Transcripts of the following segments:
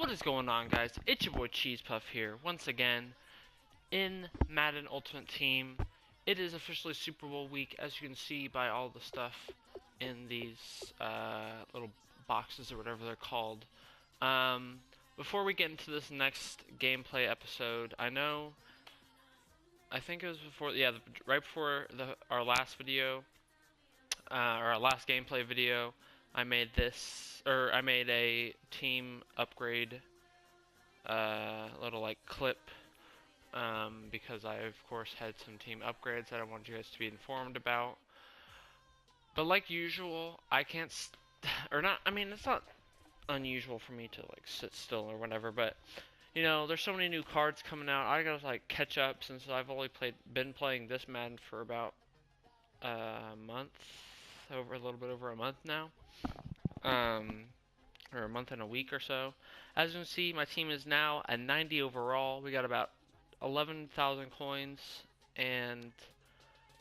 What is going on, guys? It's your boy Cheese Puff here, once again, in Madden Ultimate Team. It is officially Super Bowl week, as you can see by all the stuff in these little boxes or whatever they're called. Before we get into this next gameplay episode, I think it was before, right before our last video, or our last gameplay video, I made a team upgrade little like clip, because I of course had some team upgrades that I wanted you guys to be informed about. But like usual, I can't or not. I mean, it's not unusual for me to like sit still or whatever, but you know, there's so many new cards coming out. I gotta like catch up since I've only been playing this Madden for about a month, over a little bit over a month now. Or a month and a week or so. As you can see, my team is now a 90 overall. We got about 11,000 coins, and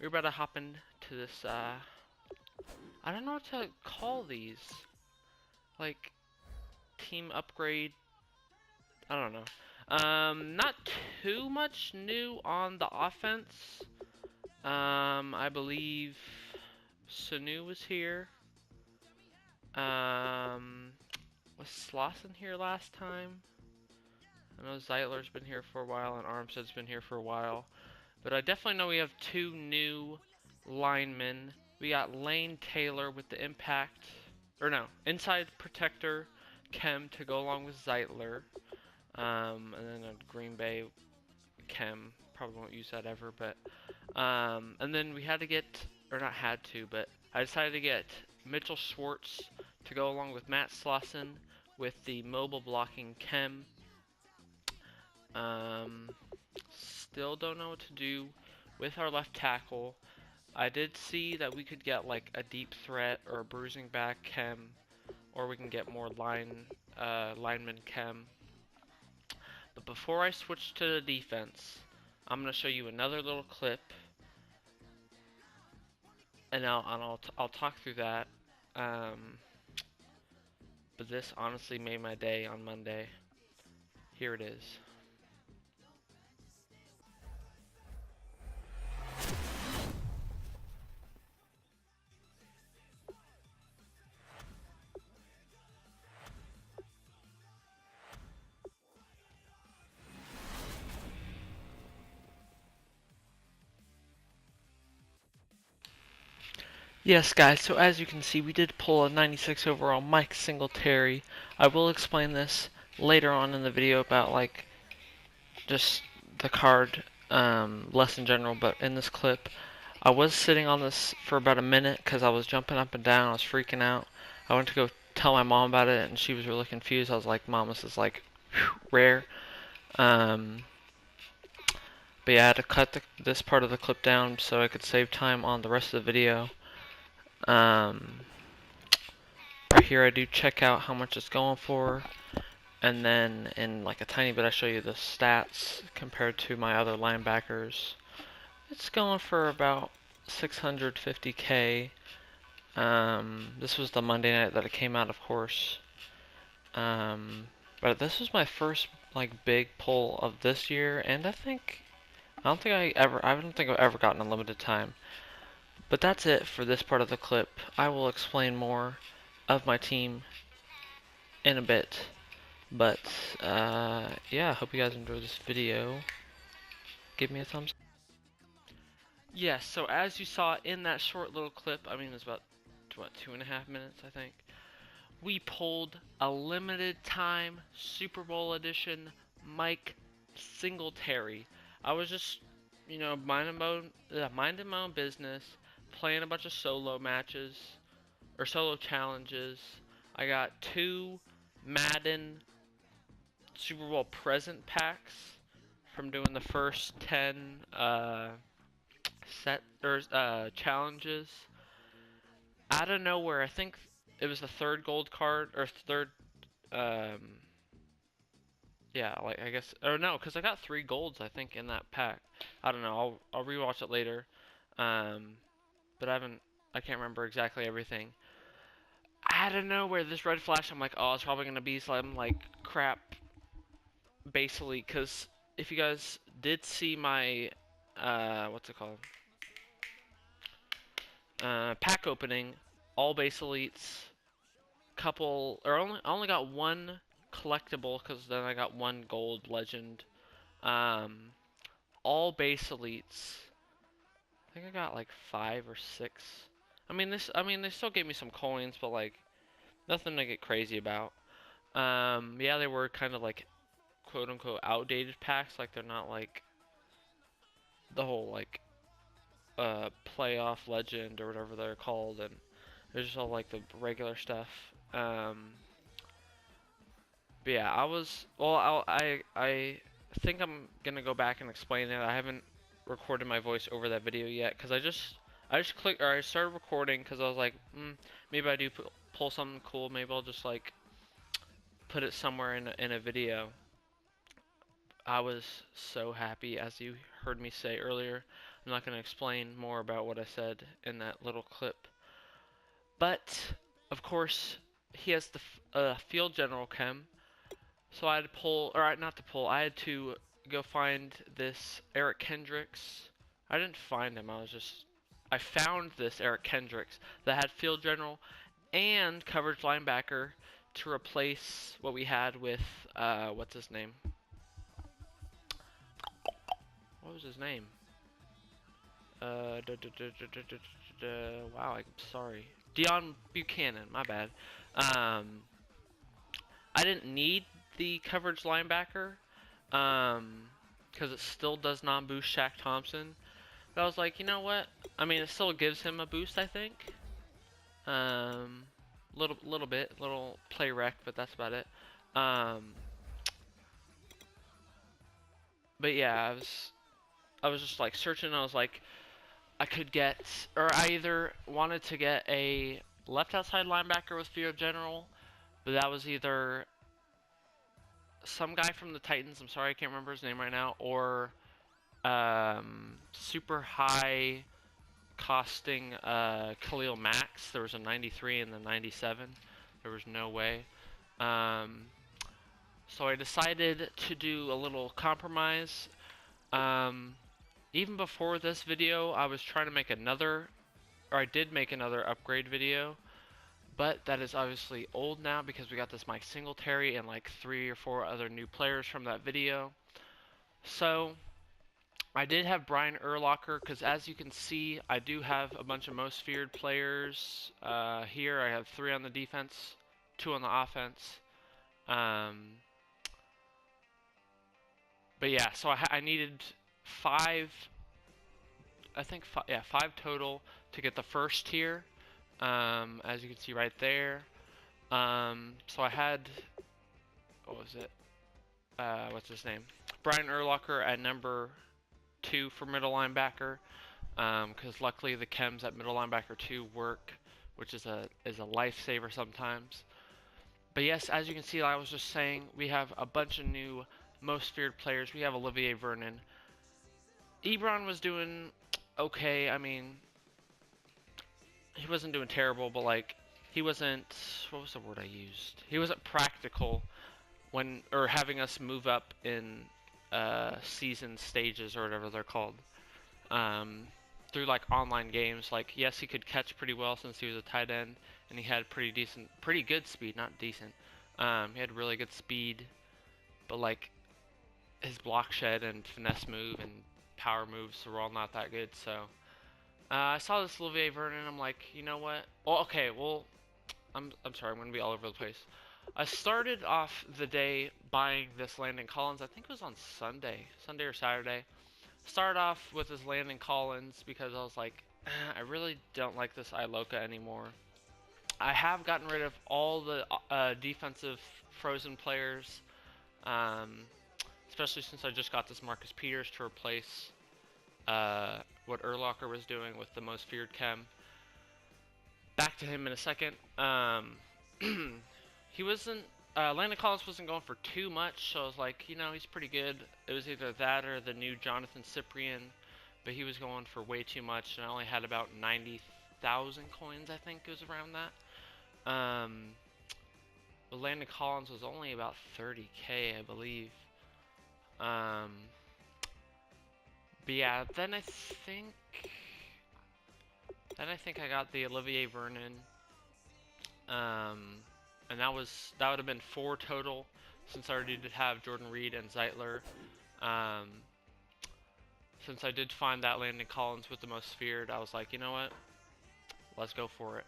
we're about to hop into this, I don't know what to call these. Like, team upgrade. I don't know. Not too much new on the offense. I believe Sanu was here. Was Slauson here last time? I know Zeitler's been here for a while and Armstead's been here for a while. But I definitely know we have two new linemen. We got Lane Taylor with the impact, or no, inside protector chem to go along with Zeitler. And then a Green Bay chem. Probably won't use that ever, but and then we had to get, or not had to, but I decided to get Mitchell Schwartz to go along with Matt Slauson with the mobile blocking chem. Still don't know what to do with our left tackle. I did see that we could get like a deep threat or a bruising back chem, or we can get more lineman chem. But before I switch to the defense, I'm gonna show you another little clip, and I'll talk through that. But this honestly made my day on Monday. Here it is. Yes, guys, so as you can see, we did pull a 96 overall Mike Singletary. I will explain this later on in the video about, like, just the card less in general, but in this clip, I was sitting on this for about a minute because I was jumping up and down, I was freaking out. I went to go tell my mom about it, and she was really confused. I was like, Mom, this is, like, rare. But yeah, I had to cut this part of the clip down so I could save time on the rest of the video. Right here I do check out how much it's going for, and then in like a tiny bit I show you the stats compared to my other linebackers. It's going for about 650k. This was the Monday night that it came out, of course. But this was my first like big pull of this year, and I don't think I've ever gotten a limited time. But that's it for this part of the clip. I will explain more of my team in a bit. But, yeah, I hope you guys enjoyed this video. Give me a thumbs up. Yes, so as you saw in that short little clip, I mean, it was about, what, 2.5 minutes, I think. We pulled a limited time Super Bowl edition Mike Singletary. I was just, you know, minding my own business, playing a bunch of solo matches, or solo challenges. I got 2 Madden Super Bowl present packs from doing the first 10 challenges. Out of nowhere, I think it was the third gold card, or third, yeah, like, I guess, or no, because I got 3 golds, I think, in that pack. I don't know, I'll rewatch it later, but I can't remember exactly everything. out of nowhere, this red flash, I'm like, oh, it's probably gonna be some like crap base elite, because if you guys did see my what's it called, pack opening, all base elites, couple, or I only got one collectible, because then I got one gold legend, all base elites. I think I got like 5 or 6. I mean they still gave me some coins, but like nothing to get crazy about. Yeah, they were kind of like quote unquote outdated packs, like they're not like the whole like playoff legend or whatever they're called, and they're just all like the regular stuff. But yeah, I think I'm gonna go back and explain it. I haven't recorded my voice over that video yet, because I just clicked, or I started recording because I was like, maybe I do pull something cool. Maybe I'll just like put it somewhere in a video. I was so happy, as you heard me say earlier. I'm not going to explain more about what I said in that little clip. But, of course, he has the field general chem. So I had to pull, or not to pull, I had to go find this Eric Kendricks. I didn't find him, I found this Eric Kendricks that had field general and coverage linebacker to replace what we had with, what's his name? What was his name? Wow, I'm sorry. Dion Buchanan, my bad. I didn't need the coverage linebacker, because it still does not boost Shaq Thompson. But I was like, you know what? I mean, it still gives him a boost, I think. Little play rec, but that's about it. But yeah, I was just like searching. I was like, I could get, or I either wanted to get a left outside linebacker with field general, but that was either some guy from the Titans. I'm sorry, I can't remember his name right now, or super high costing Khalil Max. There was a 93 and the 97. There was no way. So I decided to do a little compromise. Even before this video, I was trying to make another, or I did make another upgrade video, but that is obviously old now because we got this Mike Singletary and like 3 or 4 other new players from that video. So I did have Brian Urlacher, because as you can see, I do have a bunch of most feared players. Here I have 3 on the defense, 2 on the offense. But yeah, so I needed 5, I think 5 total to get the first tier, as you can see right there. So I had, what was it? What's his name? Brian Urlacher at number 2 for middle linebacker, because luckily the chems at middle linebacker 2 work, which is a lifesaver sometimes. But yes, as you can see, I was just saying, we have a bunch of new most feared players. We have Olivier Vernon. Ebron was doing okay. I mean, he wasn't doing terrible, but like, he wasn't, what was the word I used? He wasn't practical when, or having us move up in season stages or whatever they're called, through like online games. Like, yes, he could catch pretty well since he was a tight end, and he had pretty good speed, not decent. He had really good speed, but like his block shed and finesse move and power moves were all not that good. So I saw this Olivier Vernon. I'm like, you know what? Well, okay. Well, I'm sorry. I'm gonna be all over the place. I started off the day buying this Landon Collins. I think it was on Sunday or Saturday. Started off with this Landon Collins because I was like, I really don't like this Iloka anymore. I have gotten rid of all the defensive frozen players, especially since I just got this Marcus Peters to replace what Urlacher was doing with the most feared chem. Back to him in a second. He wasn't, Landon Collins wasn't going for too much, so I was like, you know, he's pretty good. It was either that or the new Jonathan Cyprien, but he was going for way too much, and I only had about 90,000 coins, I think it was around that. Um, Landon Collins was only about 30K, I believe. But yeah, then I think I got the Olivier Vernon. And that would have been 4 total, since I already did have Jordan Reed and Zeitler. Um, since I did find that Landon Collins with the most feared, I was like, you know what? Let's go for it.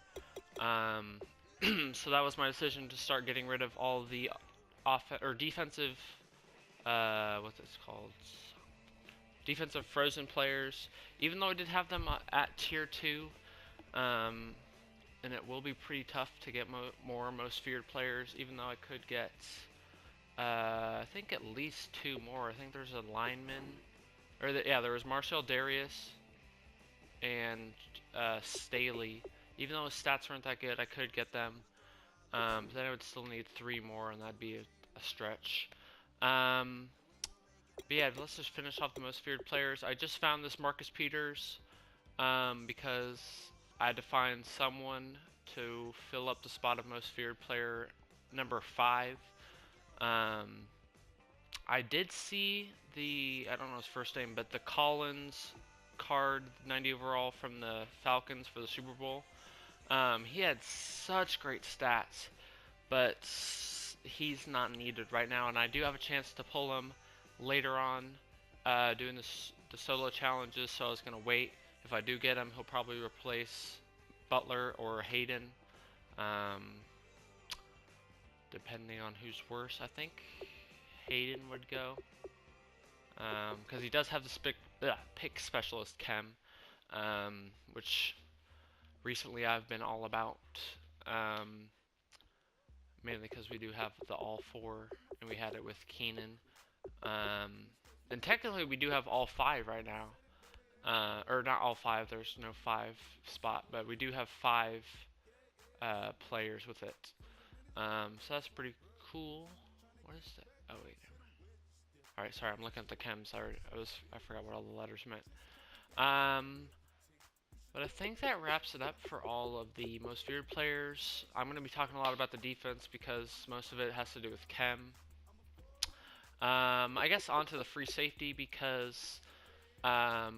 So that was my decision to start getting rid of all the defensive, what's it called? Defensive frozen players. Even though I did have them at tier 2, and it will be pretty tough to get more most feared players, even though I could get, I think at least 2 more. I think there's a lineman, yeah, there was Marcel Darius and Staley. Even though his stats weren't that good, I could get them. But then I would still need 3 more, and that'd be a stretch. But yeah, let's just finish off the most feared players. I just found this Marcus Peters, because I had to find someone to fill up the spot of most feared player number 5. I did see I don't know his first name, but the Collins card, 90 overall from the Falcons for the Super Bowl. He had such great stats, but he's not needed right now, and I do have a chance to pull him later on, doing the solo challenges, so I was going to wait. If I do get him, he'll probably replace Butler or Hayden, depending on who's worse. I think Hayden would go, because he does have the pick specialist chem, which recently I've been all about, mainly because we do have the all 4, and we had it with Keenan. And technically we do have all 5 right now. Or not all 5, there's no 5 spot, but we do have 5 players with it. So that's pretty cool. What is that? Oh wait. Alright, sorry, I'm looking at the chems. I forgot what all the letters meant. But I think that wraps it up for all of the most feared players. I'm going to be talking a lot about the defense because most of it has to do with chem. I guess onto the free safety because I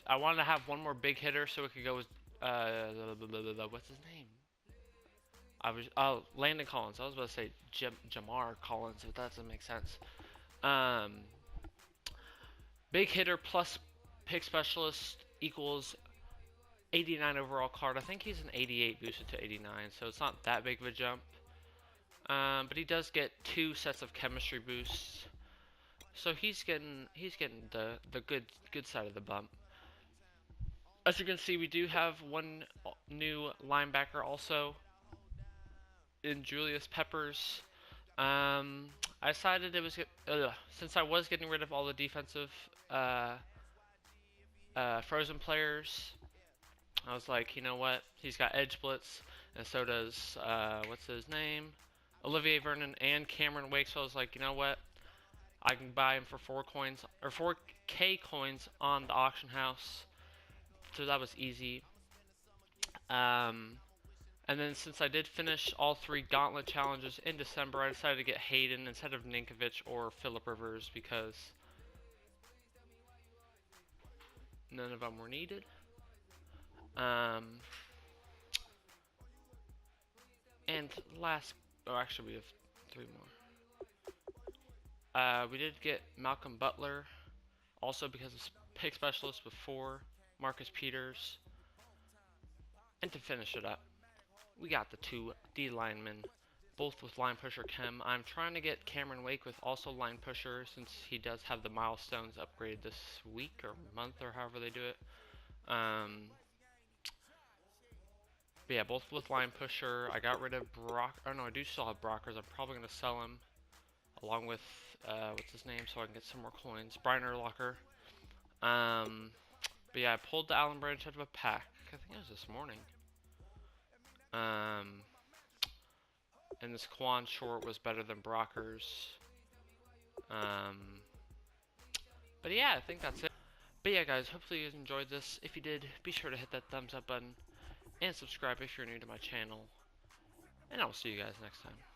wanted to have one more big hitter so we could go with what's his name? Landon Collins. I was about to say Jamar Collins, but that doesn't make sense. Big hitter plus pick specialist equals 89 overall card. I think he's an 88 boosted to 89, so it's not that big of a jump. But he does get 2 sets of chemistry boosts, so he's getting the good side of the bump. As you can see, we do have one new linebacker also in Julius Peppers. I decided it was since I was getting rid of all the defensive frozen players, I was like, you know what? He's got edge blitz, and so does what's his name? Olivier Vernon and Cameron Wake. So I was like, you know what? I can buy him for 4 coins or 4K coins on the auction house. So that was easy. And then since I did finish all 3 gauntlet challenges in December, I decided to get Hayden instead of Ninkovich or Phillip Rivers because none of them were needed. And actually we have 3 more. We did get Malcolm Butler, also because of pick specialist before Marcus Peters. And to finish it up, we got the 2 D linemen, both with line pusher chem. I'm trying to get Cameron Wake with also line pusher since he does have the milestones upgrade this week or month or however they do it. But yeah, both with line pusher. I got rid of Brock. Oh no, I do still have Brockers. I'm probably going to sell him along with, what's his name, so I can get some more coins. Brian Urlacher. But yeah, I pulled the Allen Branch out of a pack. I think it was this morning. And this Quan Short was better than Brockers. But yeah, I think that's it. But yeah, guys, hopefully you guys enjoyed this. If you did, be sure to hit that thumbs up button and subscribe if you're new to my channel. and I will see you guys next time.